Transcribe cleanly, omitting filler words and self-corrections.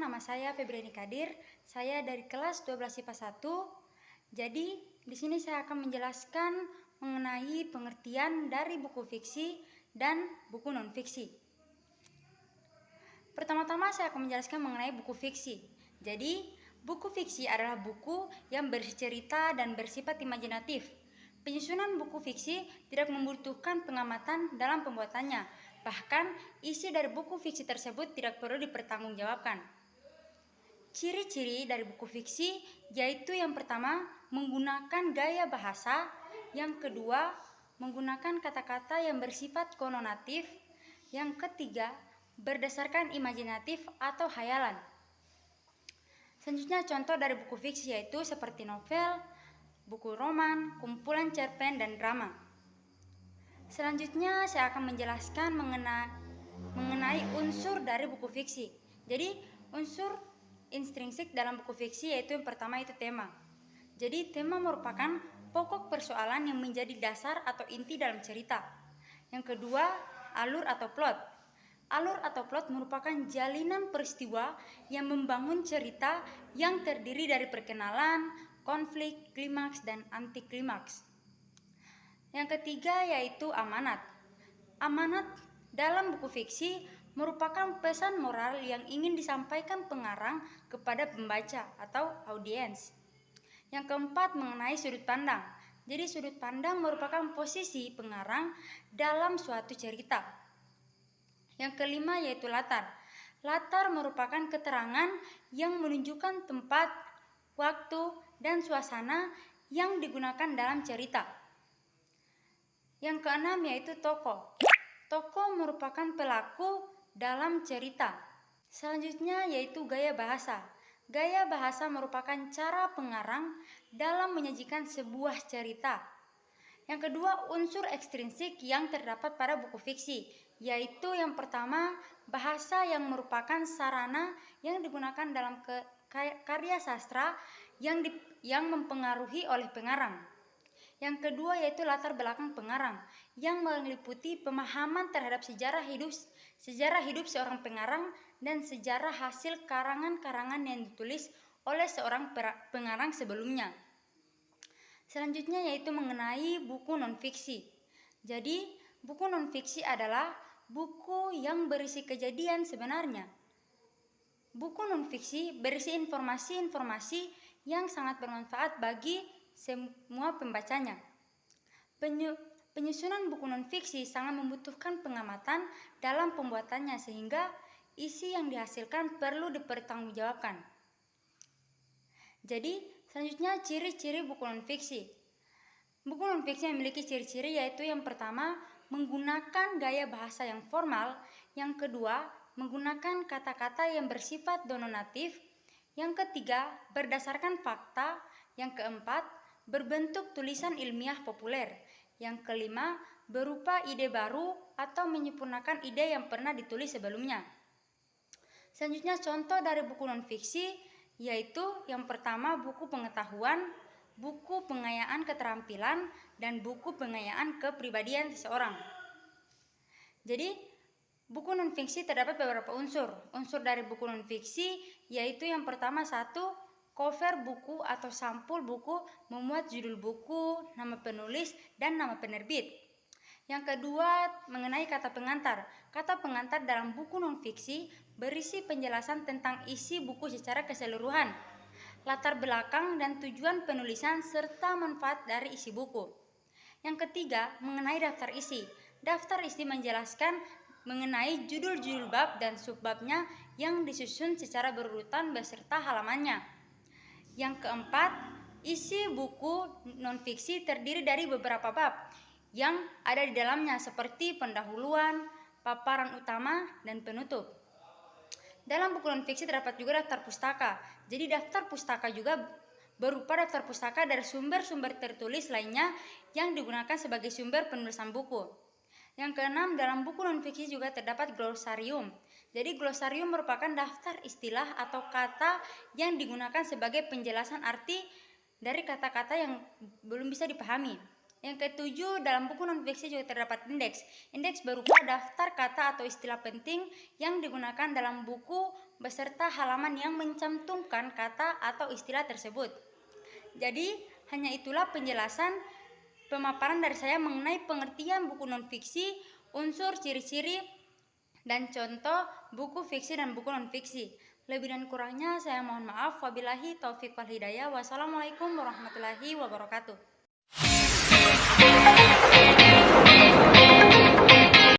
perkenalkan, nama saya Febriani Kadir. Saya dari kelas 12 IPA 1. Jadi, di sini saya akan menjelaskan mengenai pengertian dari buku fiksi dan buku non-fiksi. Pertama-tama saya akan menjelaskan mengenai buku fiksi. Jadi, buku fiksi adalah buku yang berisi cerita dan bersifat imajinatif. Penyusunan buku fiksi tidak membutuhkan pengamatan dalam pembuatannya. Bahkan, isi dari buku fiksi tersebut tidak perlu dipertanggungjawabkan. Ciri-ciri dari buku fiksi yaitu yang pertama, menggunakan gaya bahasa. Yang kedua, menggunakan kata-kata yang bersifat konotatif. Yang ketiga, berdasarkan imajinatif atau khayalan. Selanjutnya contoh dari buku fiksi yaitu seperti novel, buku roman, kumpulan cerpen, dan drama. Selanjutnya saya akan menjelaskan mengenai unsur dari buku fiksi. Jadi unsur intrinsik dalam buku fiksi yaitu yang pertama itu tema. Jadi tema merupakan pokok persoalan yang menjadi dasar atau inti dalam cerita. Yang kedua, alur atau plot. Alur atau plot merupakan jalinan peristiwa yang membangun cerita yang terdiri dari perkenalan, konflik, klimaks, dan anti klimaks. Yang ketiga yaitu amanat. Amanat dalam buku fiksi merupakan pesan moral yang ingin disampaikan pengarang kepada pembaca atau audiens. Yang keempat mengenai sudut pandang. Jadi sudut pandang merupakan posisi pengarang dalam suatu cerita. Yang kelima yaitu latar. Latar merupakan keterangan yang menunjukkan tempat, waktu, dan suasana yang digunakan dalam cerita. Yang keenam yaitu tokoh. Tokoh merupakan pelaku dalam cerita. Selanjutnya yaitu gaya bahasa. Gaya bahasa merupakan cara pengarang dalam menyajikan sebuah cerita. Yang kedua, unsur ekstrinsik yang terdapat pada buku fiksi, yaitu yang pertama, bahasa yang merupakan sarana yang digunakan dalam karya sastra yang mempengaruhi oleh pengarang. Yang kedua yaitu latar belakang pengarang yang meliputi pemahaman terhadap sejarah hidup seorang pengarang dan sejarah hasil karangan-karangan yang ditulis oleh seorang pengarang sebelumnya. Selanjutnya yaitu mengenai buku non-fiksi. Jadi, buku non-fiksi adalah buku yang berisi kejadian sebenarnya. Buku non-fiksi berisi informasi-informasi yang sangat bermanfaat bagi semua pembacanya. Penyusunan buku non-fiksi sangat membutuhkan pengamatan dalam pembuatannya sehingga isi yang dihasilkan perlu dipertanggungjawabkan. Jadi, selanjutnya ciri-ciri buku non-fiksi. Buku non-fiksi memiliki ciri-ciri yaitu yang pertama, menggunakan gaya bahasa yang formal. Yang kedua, menggunakan kata-kata yang bersifat denotatif. Yang ketiga, berdasarkan fakta. Yang keempat, berbentuk tulisan ilmiah populer. Yang kelima, berupa ide baru atau menyempurnakan ide yang pernah ditulis sebelumnya. Selanjutnya contoh dari buku non-fiksi yaitu yang pertama buku pengetahuan, buku pengayaan keterampilan, dan buku pengayaan kepribadian seseorang. Jadi, buku non-fiksi terdapat beberapa unsur. Unsur dari buku non-fiksi yaitu yang pertama satu, cover buku atau sampul buku memuat judul buku, nama penulis, dan nama penerbit. Yang kedua, mengenai kata pengantar. Kata pengantar dalam buku non-fiksi berisi penjelasan tentang isi buku secara keseluruhan, latar belakang dan tujuan penulisan, serta manfaat dari isi buku. Yang ketiga, mengenai daftar isi. Daftar isi menjelaskan mengenai judul-judul bab dan subbabnya yang disusun secara berurutan beserta halamannya. Yang keempat, isi buku non-fiksi terdiri dari beberapa bab yang ada di dalamnya seperti pendahuluan, paparan utama, dan penutup. Dalam buku non-fiksi terdapat juga daftar pustaka. Jadi daftar pustaka juga berupa daftar pustaka dari sumber-sumber tertulis lainnya yang digunakan sebagai sumber penulisan buku. Yang keenam, dalam buku non-fiksi juga terdapat glosarium. Jadi glosarium merupakan daftar istilah atau kata yang digunakan sebagai penjelasan arti dari kata-kata yang belum bisa dipahami. Yang ketujuh, dalam buku non-fiksi juga terdapat indeks. Indeks berupa daftar kata atau istilah penting yang digunakan dalam buku beserta halaman yang mencantumkan kata atau istilah tersebut. Jadi, hanya itulah penjelasan pemaparan dari saya mengenai pengertian buku non-fiksi, unsur, ciri-ciri, dan contoh buku fiksi dan buku non-fiksi. Lebih dan kurangnya saya mohon maaf. Wabillahi taufiq wal hidayah. Wassalamualaikum warahmatullahi wabarakatuh.